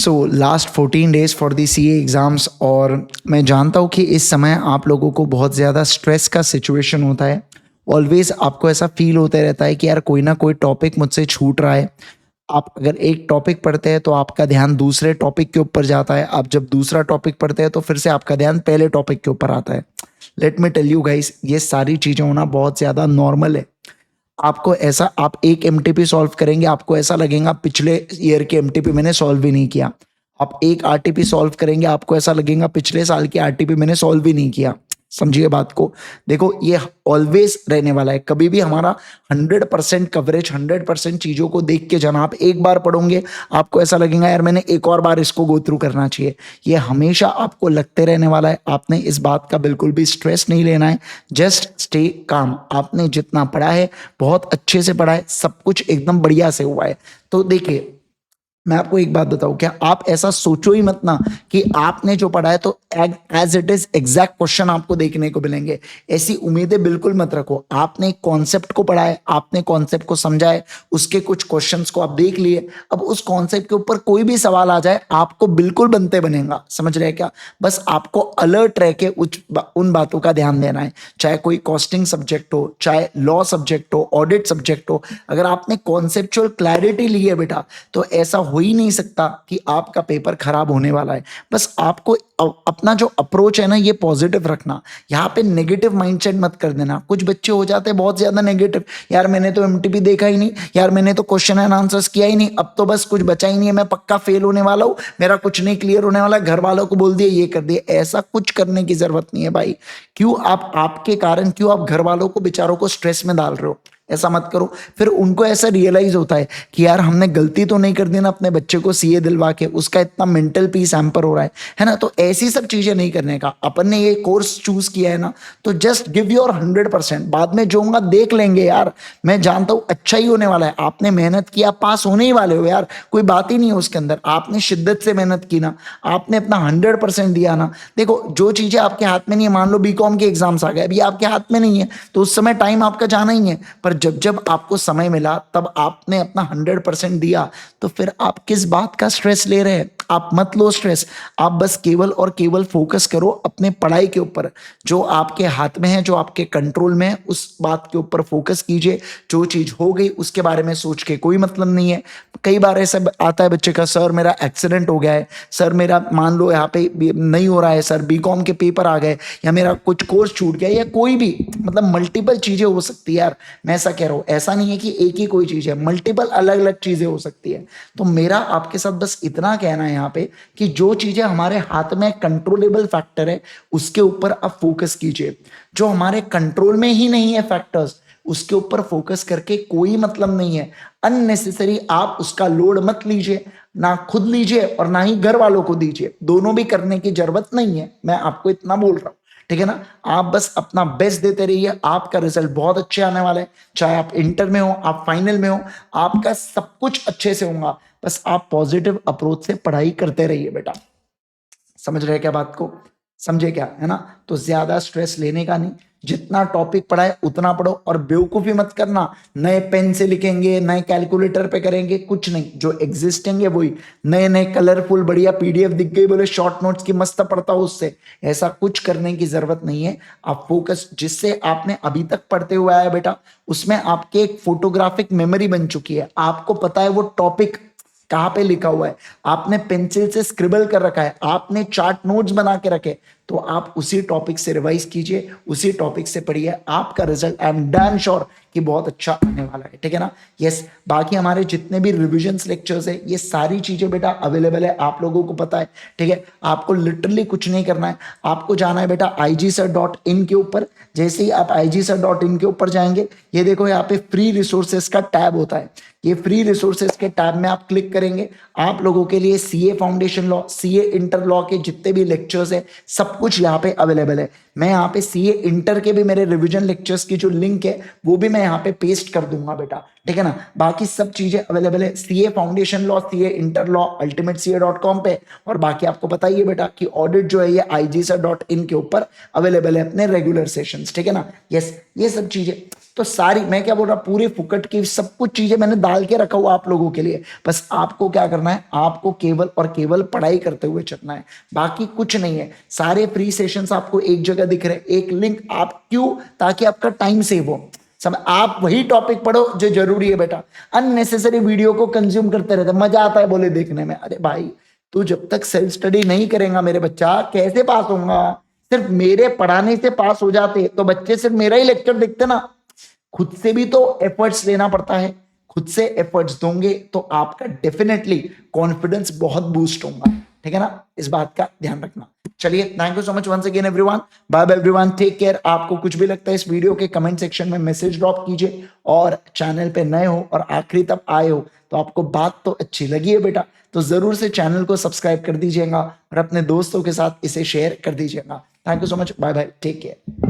Last 14 days for the CA exams, और मैं जानता हूँ कि इस समय आप लोगों को बहुत ज़्यादा स्ट्रेस का सिचुएशन होता है। ऑलवेज़ आपको ऐसा फ़ील होता रहता है कि यार कोई ना कोई टॉपिक मुझसे छूट रहा है। आप अगर एक टॉपिक पढ़ते हैं तो आपका ध्यान दूसरे टॉपिक के ऊपर जाता है। आप जब दूसरा टॉपिक पढ़ते हैं तो फिर से आपका ध्यान पहले टॉपिक के ऊपर आता है। Let me tell you guys, ये सारी चीज़ें होना बहुत ज़्यादा नॉर्मल है। आपको ऐसा, आप एक एमटीपी सॉल्व करेंगे, आपको ऐसा लगेगा पिछले ईयर के एमटीपी मैंने सॉल्व ही नहीं किया। आप एक आरटीपी सॉल्व करेंगे, आपको ऐसा लगेगा पिछले साल की आरटीपी मैंने सॉल्व ही नहीं किया। समझिए बात को। देखो, ये ऑलवेज रहने वाला है। कभी भी हमारा 100% कवरेज, 100% चीज़ों को देख के जाना। आप एक बार पढ़ोगे, आपको ऐसा लगेगा यार मैंने एक और बार इसको गो थ्रू करना चाहिए। ये हमेशा आपको लगते रहने वाला है। आपने इस बात का बिल्कुल भी स्ट्रेस नहीं लेना है। Just stay calm. आपने जितना पढ़ा है बहुत अच्छे से पढ़ा है, सब कुछ एकदम बढ़िया से हुआ है। तो देखिए, मैं आपको एक बात बताऊं, क्या आप ऐसा सोचो ही मत ना कि आपने जो पढ़ा है तो as it is exact question आपको देखने को मिलेंगे। ऐसी उम्मीदें बिल्कुल मत रखो। आपने कॉन्सेप्ट को पढ़ा है, आपने कॉन्सेप्ट को समझा है, उसके कुछ क्वेश्चंस को आप देख लिए। अब उस कॉन्सेप्ट के ऊपर कोई भी सवाल आ जाए, आपको बिल्कुल बनते बनेगा। समझ रहे हैं क्या? बस आपको अलर्ट रह के उन बातों का ध्यान देना है। चाहे कोई कॉस्टिंग सब्जेक्ट हो, चाहे लॉ सब्जेक्ट हो, ऑडिट सब्जेक्ट हो, अगर आपने कॉन्सेप्चुअल क्लैरिटी ली है बेटा, तो ऐसा हो ही नहीं सकता कि आपका पेपर खराब होने वाला है। बस आपको अपना जो अप्रोच है ना, ये पॉजिटिव रखना। यहाँ पे नेगेटिव माइंडसेट मत कर देना। कुछ बच्चे हो जाते हैं बहुत ज्यादा नेगेटिव, यार मैंने तो एमटीपी देखा ही नहीं, यार मैंने तो क्वेश्चन एंड आंसर्स किया ही नहीं, अब तो बस कुछ बचा ही नहीं है, मैं पक्का फेल होने वाला हूँ, मेरा कुछ नहीं क्लियर होने वाला, घर वालों को बोल दिया, ये कर दिया। ऐसा कुछ करने की जरूरत नहीं है भाई। क्यों आप, आपके कारण क्यों आप घर वालों को, बेचारों को स्ट्रेस में डाल रहे हो? ऐसा मत करो। फिर उनको ऐसा रियलाइज होता है कि यार हमने गलती तो नहीं कर दी ना अपने बच्चे को सीए दिलवा के, उसका इतना मेंटल पीस हैम्पर हो रहा है ना। तो ऐसी सब चीजें नहीं करने का। अपन ने ये कोर्स चूज किया है ना, तो जस्ट गिव योर 100%। बाद में जो होगा देख लेंगे यार। मैं जानता हूं अच्छा ही होने वाला है। आपने मेहनत किया, पास होने ही वाले हो यार, कोई बात ही नहीं है उसके अंदर। आपने शिद्दत से मेहनत की ना, आपने अपना 100% दिया ना। देखो, जो चीजें आपके हाथ में नहीं है, मान लो बीकॉम के एग्जाम्स आ गए, अभी आपके हाथ में नहीं है, तो उस समय टाइम आपका जाना ही है। पर जब जब आपको समय मिला, तब आपने अपना 100% दिया, तो फिर आप किस बात का स्ट्रेस ले रहे हैं? आप मत लो स्ट्रेस। आप बस केवल और केवल फोकस करो अपने पढ़ाई के ऊपर। जो आपके हाथ में है, जो आपके कंट्रोल में है, उस बात के ऊपर फोकस कीजिए। जो चीज हो गई उसके बारे में सोच के कोई मतलब नहीं है। कई बार ऐसा आता है बच्चे का, सर मेरा एक्सीडेंट हो गया है, सर मेरा मान लो यहाँ पे नहीं हो रहा है, सर बीकॉम के पेपर आ गए, या मेरा कुछ कोर्स छूट गया, या कोई भी, मतलब मल्टीपल चीजें हो सकती है यार। मैं ऐसा कह रहा हूं, ऐसा नहीं है कि एक ही कोई चीज है, मल्टीपल अलग अलग चीजें हो सकती है। तो मेरा आपके साथ बस इतना कहना है यहाँ पे कि जो चीजें हमारे हाथ में कंट्रोलेबल फैक्टर है, उसके ऊपर आप फोकस कीजिए। जो हमारे कंट्रोल में ही नहीं है फैक्टर्स, उसके ऊपर फोकस करके कोई मतलब नहीं है। अननेसेसरी आप उसका लोड मत लीजिए, ना खुद लीजिए और ना ही घर वालों को दीजिए। दोनों भी करने की जरूरत नहीं है, मैं आपको इतना बोल रहा हूं। ठीक है ना? आप बस अपना बेस्ट देते रहिए, आपका रिजल्ट बहुत अच्छे आने वाला है। चाहे आप इंटर में हो, आप फाइनल में हो, आपका सब कुछ अच्छे से होगा। बस आप पॉजिटिव अप्रोच से पढ़ाई करते रहिए बेटा। समझ रहे हैं क्या बात को? समझे क्या, है ना? तो ज्यादा स्ट्रेस लेने का नहीं। जितना टॉपिक पढ़ा है उतना पढ़ो, और बेवकूफी मत करना। नए पेन से लिखेंगे, नए कैलकुलेटर पे करेंगे, कुछ नहीं। जो एग्जिस्टिंग है वही। नए नए कलरफुल बढ़िया पीडीएफ दिख गई, बोले शॉर्ट नोट्स की मस्त पढ़ता हो उससे, ऐसा कुछ करने की जरूरत नहीं है। आप फोकस, जिससे आपने अभी तक पढ़ते हुए आया बेटा, उसमें आपके एक फोटोग्राफिक मेमोरी बन चुकी है। आपको पता है वो टॉपिक कहां पे लिखा हुआ है, आपने पेंसिल से स्क्रिबल कर रखा है, आपने चार्ट नोट्स बना के रखे। तो आप उसी टॉपिक से रिवाइज कीजिए, उसी टॉपिक से पढ़िए। आपका result I am damn sure कि बहुत अच्छा आने वाला है। ठीक है ना? यस। बाकी हमारे जितने भी रिविजन्स लेक्चर्स है, ये सारी चीजें बेटा अवेलेबल है, आप लोगों को पता है। ठीक है? आपको लिटरली कुछ नहीं करना है। आपको जाना है बेटा IGSir.in के ऊपर। जैसे ही आप IGSir.in के ऊपर जाएंगे, ये देखो यहाँ पे फ्री रिसोर्सेज का टैब होता है। ये फ्री रिसोर्सेज के टैब में आप क्लिक करेंगे, आप लोगों के लिए CA foundation law, CA inter law के जितने भी लेक्चर्स है, सब कुछ यहाँ पे अवेलेबल है। मैं यहाँ पे सीए इंटर के भी मेरे रिवीजन लेक्चर्स की जो लिंक है, वो भी मैं यहाँ पे पेस्ट कर दूंगा बेटा। ठीक है ना। बाकी सब चीजें अवेलेबल है CA foundation law, CA inter law, ultimateca.com पे। और बाकी आपको पता ही है बेटा कि ऑडिट जो है ये IGSA.in के ऊपर अवेलेबल है अपने रेगुलर सेशंस, ठीक है ना। यस, ये सब चीजें तो सारी, मैं क्या बोल रहा, पूरे फुकट की सब कुछ चीजें मैंने डाल के रखा हुआ आप लोगों के लिए। बस आपको क्या करना है, आपको केवल और केवल पढ़ाई करते हुए चलना है, बाकी कुछ नहीं है। सारे फ्री सेशंस आपको एक जगह दिख रहे हैं, एक लिंक। आप क्यों? ताकि आपका टाइम सेव हो। सब आप वही टॉपिक पढ़ो जो जरूरी है बेटा। अननेसेसरी वीडियो को कंज्यूम करते रहते, मजा आता है बोले देखने में। अरे भाई, तू जब तक सेल्फ स्टडी नहीं करेगा मेरे बच्चा, कैसे पास होगा? सिर्फ मेरे पढ़ाने से पास हो जाते तो बच्चे सिर्फ मेरा ही लेक्चर देखते ना। खुद से भी तो एफर्ट्स लेना पड़ता है। खुद से एफर्ट्स दोगे तो आपका डेफिनेटली कॉन्फिडेंस बहुत बूस्ट होगा, ठीक है ना। इस बात का ध्यान रखना। चलिए, thank you so much once again everyone. Bye bye everyone, take care. आपको कुछ भी लगता है इस वीडियो के कमेंट सेक्शन में मैसेज ड्रॉप कीजिए। और चैनल पे नए हो और आखिरी तक आए हो तो आपको बात तो अच्छी लगी है बेटा, तो जरूर से चैनल को सब्सक्राइब कर दीजिएगा और अपने दोस्तों के साथ इसे शेयर कर दीजिएगा। Thank you so much, bye bye, take care.